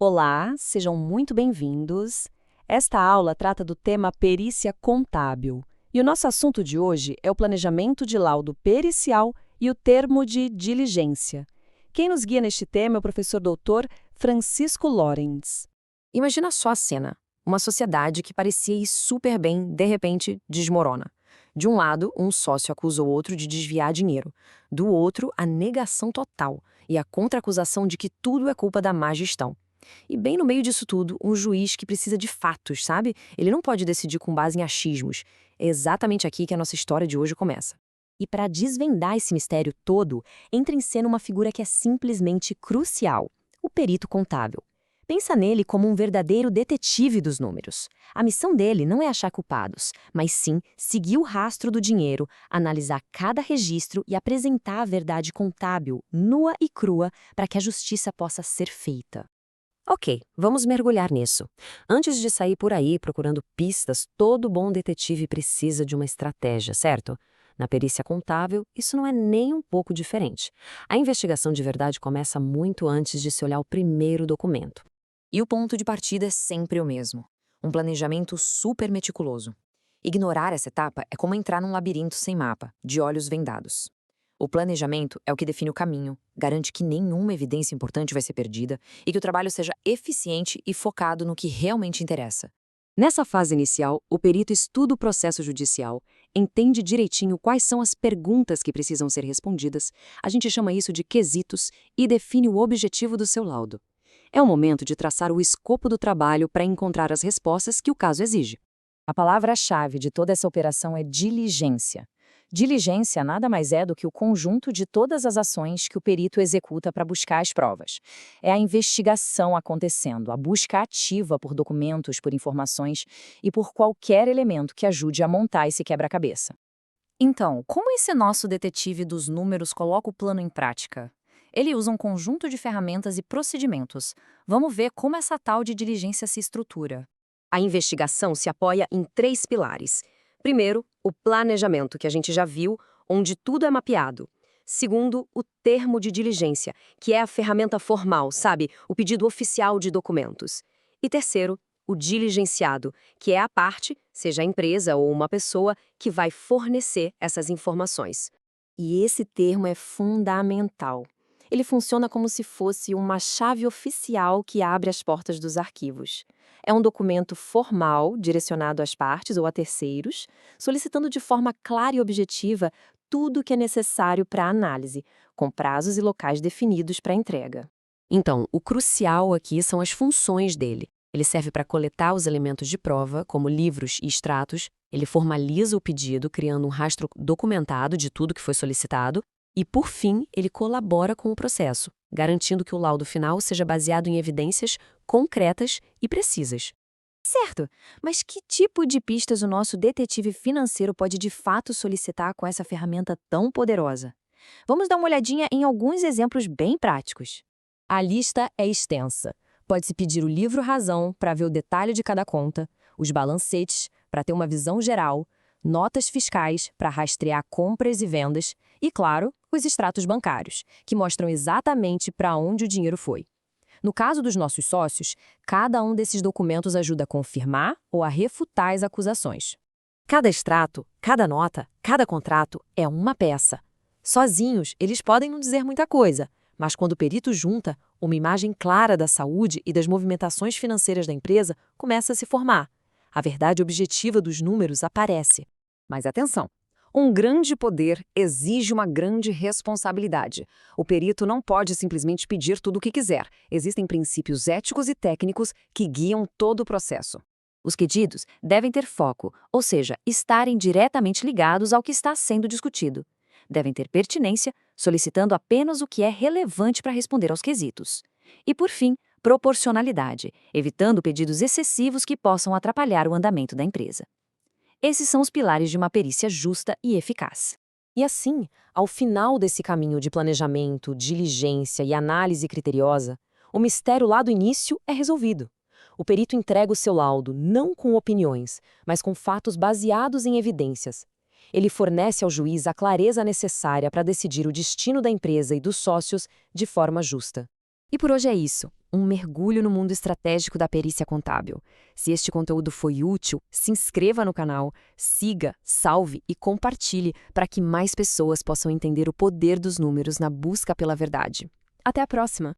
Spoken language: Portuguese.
Olá, sejam muito bem-vindos. Esta aula trata do tema perícia contábil. E o nosso assunto de hoje é o planejamento de laudo pericial e o termo de diligência. Quem nos guia neste tema é o professor doutor Francisco Lorenz. Imagina só a cena. Uma sociedade que parecia ir super bem, de repente, desmorona. De um lado, um sócio acusa o outro de desviar dinheiro. Do outro, a negação total e a contra-acusação de que tudo é culpa da má gestão. E bem no meio disso tudo, um juiz que precisa de fatos, sabe? Ele não pode decidir com base em achismos. É exatamente aqui que a nossa história de hoje começa. E para desvendar esse mistério todo, entra em cena uma figura que é simplesmente crucial: o perito contábil. Pensa nele como um verdadeiro detetive dos números. A missão dele não é achar culpados, mas sim seguir o rastro do dinheiro, analisar cada registro e apresentar a verdade contábil, nua e crua, para que a justiça possa ser feita. Ok, vamos mergulhar nisso. Antes de sair por aí procurando pistas, todo bom detetive precisa de uma estratégia, certo? Na perícia contábil, isso não é nem um pouco diferente. A investigação de verdade começa muito antes de se olhar o primeiro documento. E o ponto de partida é sempre o mesmo: um planejamento super meticuloso. Ignorar essa etapa é como entrar num labirinto sem mapa, de olhos vendados. O planejamento é o que define o caminho, garante que nenhuma evidência importante vai ser perdida e que o trabalho seja eficiente e focado no que realmente interessa. Nessa fase inicial, o perito estuda o processo judicial, entende direitinho quais são as perguntas que precisam ser respondidas, a gente chama isso de quesitos, e define o objetivo do seu laudo. É o momento de traçar o escopo do trabalho para encontrar as respostas que o caso exige. A palavra-chave de toda essa operação é diligência. Diligência nada mais é do que o conjunto de todas as ações que o perito executa para buscar as provas. É a investigação acontecendo, a busca ativa por documentos, por informações e por qualquer elemento que ajude a montar esse quebra-cabeça. Então, como esse nosso detetive dos números coloca o plano em prática? Ele usa um conjunto de ferramentas e procedimentos. Vamos ver como essa tal de diligência se estrutura. A investigação se apoia em 3 pilares. Primeiro, o planejamento, que a gente já viu, onde tudo é mapeado. Segundo, o termo de diligência, que é a ferramenta formal, sabe? O pedido oficial de documentos. E terceiro, o diligenciado, que é a parte, seja a empresa ou uma pessoa, que vai fornecer essas informações. E esse termo é fundamental. Ele funciona como se fosse uma chave oficial que abre as portas dos arquivos. É um documento formal, direcionado às partes ou a terceiros, solicitando de forma clara e objetiva tudo o que é necessário para a análise, com prazos e locais definidos para a entrega. Então, o crucial aqui são as funções dele. Ele serve para coletar os elementos de prova, como livros e extratos, ele formaliza o pedido, criando um rastro documentado de tudo que foi solicitado, e, por fim, ele colabora com o processo, garantindo que o laudo final seja baseado em evidências concretas e precisas. Certo, mas que tipo de pistas o nosso detetive financeiro pode de fato solicitar com essa ferramenta tão poderosa? Vamos dar uma olhadinha em alguns exemplos bem práticos. A lista é extensa. Pode-se pedir o livro-razão para ver o detalhe de cada conta, os balancetes para ter uma visão geral, notas fiscais para rastrear compras e vendas e, claro, os extratos bancários, que mostram exatamente para onde o dinheiro foi. No caso dos nossos sócios, cada um desses documentos ajuda a confirmar ou a refutar as acusações. Cada extrato, cada nota, cada contrato é uma peça. Sozinhos, eles podem não dizer muita coisa, mas quando o perito junta, uma imagem clara da saúde e das movimentações financeiras da empresa começa a se formar. A verdade objetiva dos números aparece. Mas atenção! Um grande poder exige uma grande responsabilidade. O perito não pode simplesmente pedir tudo o que quiser. Existem princípios éticos e técnicos que guiam todo o processo. Os pedidos devem ter foco, ou seja, estarem diretamente ligados ao que está sendo discutido. Devem ter pertinência, solicitando apenas o que é relevante para responder aos quesitos. E, por fim, proporcionalidade, evitando pedidos excessivos que possam atrapalhar o andamento da empresa. Esses são os pilares de uma perícia justa e eficaz. E assim, ao final desse caminho de planejamento, diligência e análise criteriosa, o mistério lá do início é resolvido. O perito entrega o seu laudo não com opiniões, mas com fatos baseados em evidências. Ele fornece ao juiz a clareza necessária para decidir o destino da empresa e dos sócios de forma justa. E por hoje é isso. Um mergulho no mundo estratégico da perícia contábil. Se este conteúdo foi útil, se inscreva no canal, siga, salve e compartilhe para que mais pessoas possam entender o poder dos números na busca pela verdade. Até a próxima!